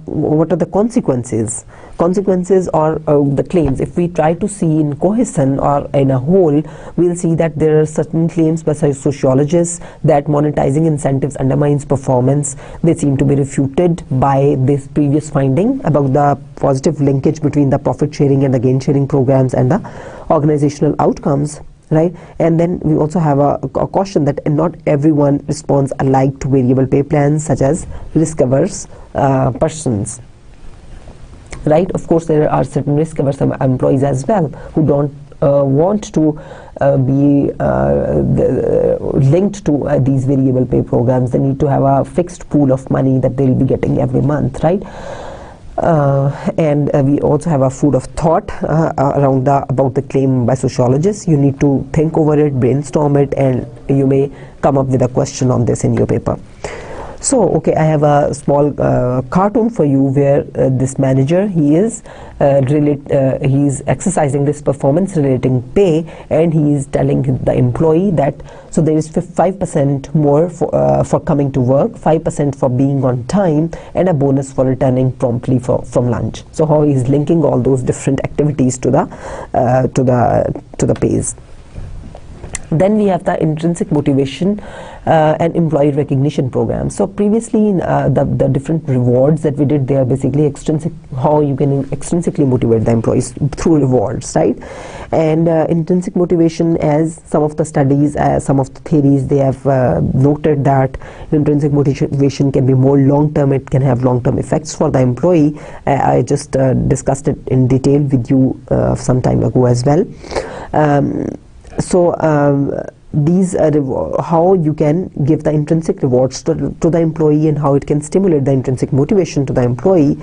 what are the consequences? Consequences or the claims. If we try to see in cohesion or in a whole, we'll see that there are certain claims by sociologists that monetizing incentives undermines performance. They seem to be refuted by this previous finding about the positive linkage between the profit sharing and the gain sharing programs and the organizational outcomes, right? And then we also have a caution that not everyone responds alike to variable pay plans, such as risk-averse persons. Right, of course, there are certain risk-averse employees as well who don't want to be linked to these variable pay programs. They need to have a fixed pool of money that they'll be getting every month, right? And we also have a food of thought about the claim by sociologists. You need to think over it, brainstorm it, and you may come up with a question on this in your paper. So, okay, I have a small cartoon for you where this manager, he is exercising this performance relating pay, and he is telling the employee that so there is 5% more for coming to work, 5% for being on time, and a bonus for returning promptly from lunch. So how he is linking all those different activities to the pays. Then we have the intrinsic motivation and employee recognition program. So previously, the different rewards that we did, they are basically extrinsic, how you can extrinsically motivate the employees through rewards, right? And intrinsic motivation, as some of the studies, some of the theories, they have noted that intrinsic motivation can be more long-term. It can have long-term effects for the employee. I just discussed it in detail with you some time ago as well. These are how you can give the intrinsic rewards to the employee and how it can stimulate the intrinsic motivation to the employee.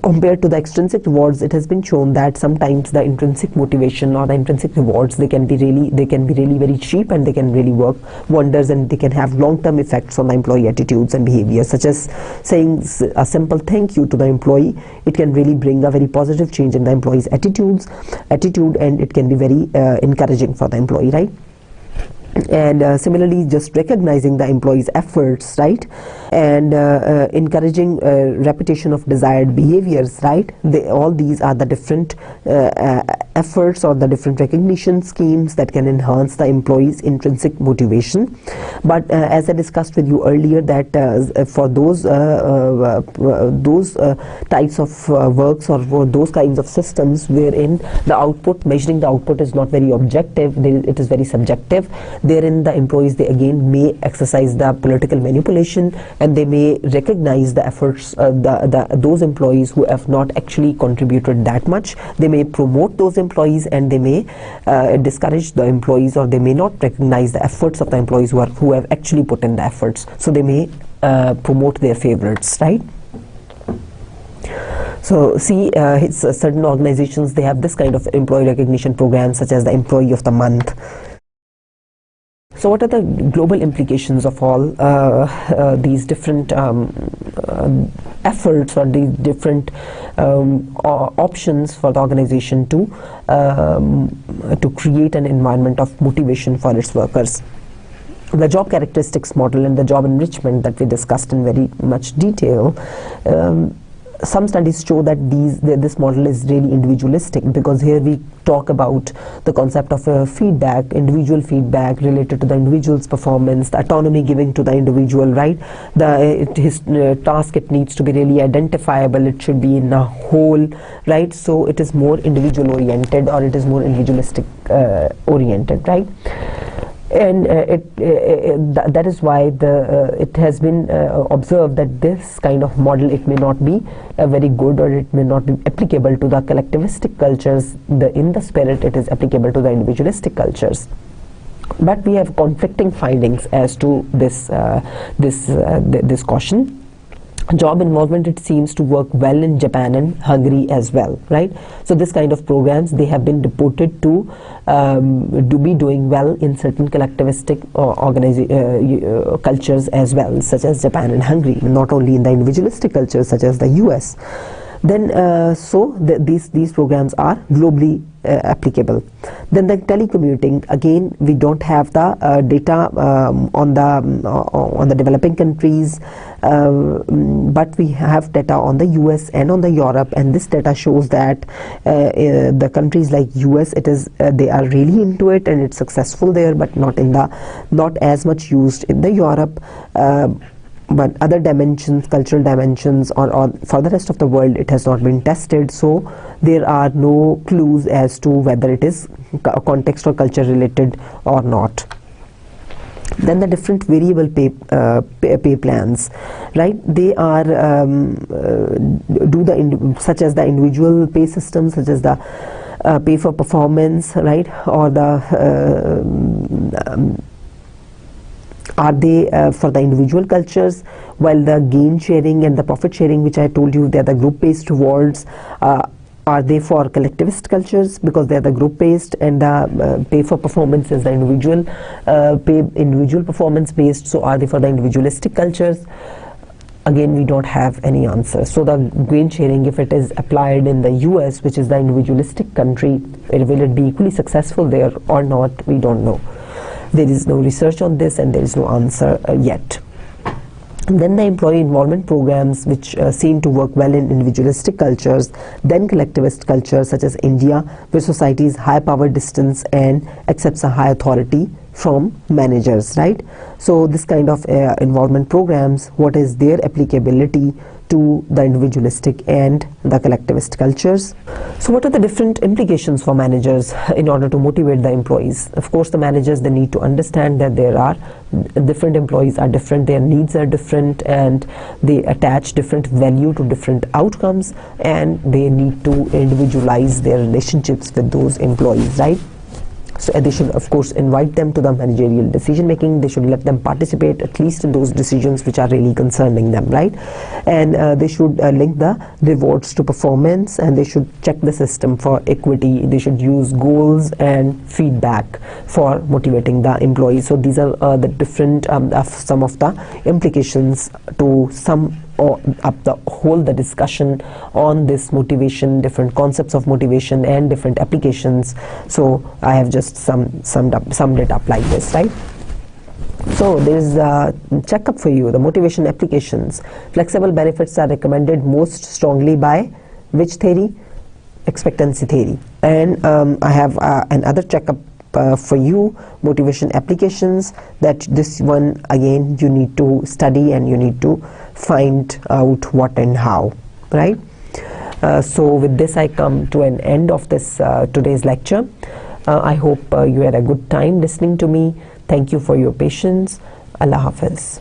Compared to the extrinsic rewards, it has been shown that sometimes the intrinsic motivation or the intrinsic rewards, they can be really very cheap, and they can really work wonders, and they can have long-term effects on the employee attitudes and behavior, such as saying a simple thank you to the employee. It can really bring a very positive change in the employee's attitude, and it can be very encouraging for the employee, right? And similarly, just recognizing the employee's efforts, right, and encouraging repetition of desired behaviors, right? All these are the different efforts or the different recognition schemes that can enhance the employee's intrinsic motivation. But as I discussed with you earlier, that for those types of works or for those kinds of systems wherein the output, measuring the output is not very objective, it is very subjective, therein the employees, they again may exercise the political manipulation, and they may recognize the efforts, those employees who have not actually contributed that much. They may promote those employees, and they may discourage the employees, or they may not recognize the efforts of the employees who have actually put in the efforts. So they may promote their favorites, right? So see, certain organizations, they have this kind of employee recognition program, such as the Employee of the Month. So what are the global implications of all these different efforts, or these different options for the organization to create an environment of motivation for its workers? The job characteristics model and the job enrichment that we discussed in very much detail, some studies show that this model is really individualistic, because here we talk about the concept of feedback, individual feedback related to the individual's performance, the autonomy giving to the individual, right? His task, it needs to be really identifiable, it should be in a whole, right? So it is more individual oriented, or it is more individualistic oriented, right? And that is why it has been observed that this kind of model, it may not be very good, or it may not be applicable to the collectivistic cultures. In the spirit, it is applicable to the individualistic cultures. But we have conflicting findings as to this caution. Job involvement, it seems to work well in Japan and Hungary as well, right? So this kind of programs, they have been reported to be doing well in certain collectivistic cultures as well, such as Japan and Hungary, not only in the individualistic cultures such as the US. Then these programs are globally applicable. Then the telecommuting, again we don't have the data on the developing countries, but we have data on the US and on the Europe, and this data shows that the countries like US, they are really into it and it's successful there, but not as much used in the Europe. But other dimensions, cultural dimensions, or for the rest of the world, it has not been tested, so there are no clues as to whether it is context or culture related or not. Then the different variable pay plans, right? They are such as the individual pay system, such as the pay for performance, right? Or are they for the individual cultures, while the gain sharing and the profit sharing, which I told you, they are the group based rewards, are they for collectivist cultures because they are the group based, and the pay for performance is the individual performance based, so are they for the individualistic cultures? Again, we don't have any answer. So the gain sharing, if it is applied in the US, which is the individualistic country, will it be equally successful there or not? We don't know. There is no research on this, and there is no answer yet. And then the employee involvement programs, which seem to work well in individualistic cultures, then collectivist cultures such as India, where society is high power distance and accepts a high authority from managers, right? So this kind of involvement programs, what is their applicability to the individualistic and the collectivist cultures? So what are the different implications for managers in order to motivate the employees? Of course, the managers, they need to understand that there are different employees are different, their needs are different, and they attach different value to different outcomes, and they need to individualize their relationships with those employees, right? So they should, of course, invite them to the managerial decision making. They should let them participate at least in those decisions which are really concerning them, right? And they should link the rewards to performance, and they should check the system for equity. They should use goals and feedback for motivating the employees. So these are the different some of the implications to sum up the discussion on this motivation, different concepts of motivation and different applications. So I have just summed it up like this, right? So there is a checkup for you, the motivation applications. Flexible benefits are recommended most strongly by which theory? Expectancy theory. And I have another checkup for you, motivation applications, that this one again you need to study and you need to find out what and how, right? So with this I come to an end of this today's lecture. I hope you had a good time listening to me. Thank you for your patience. Allah Hafiz.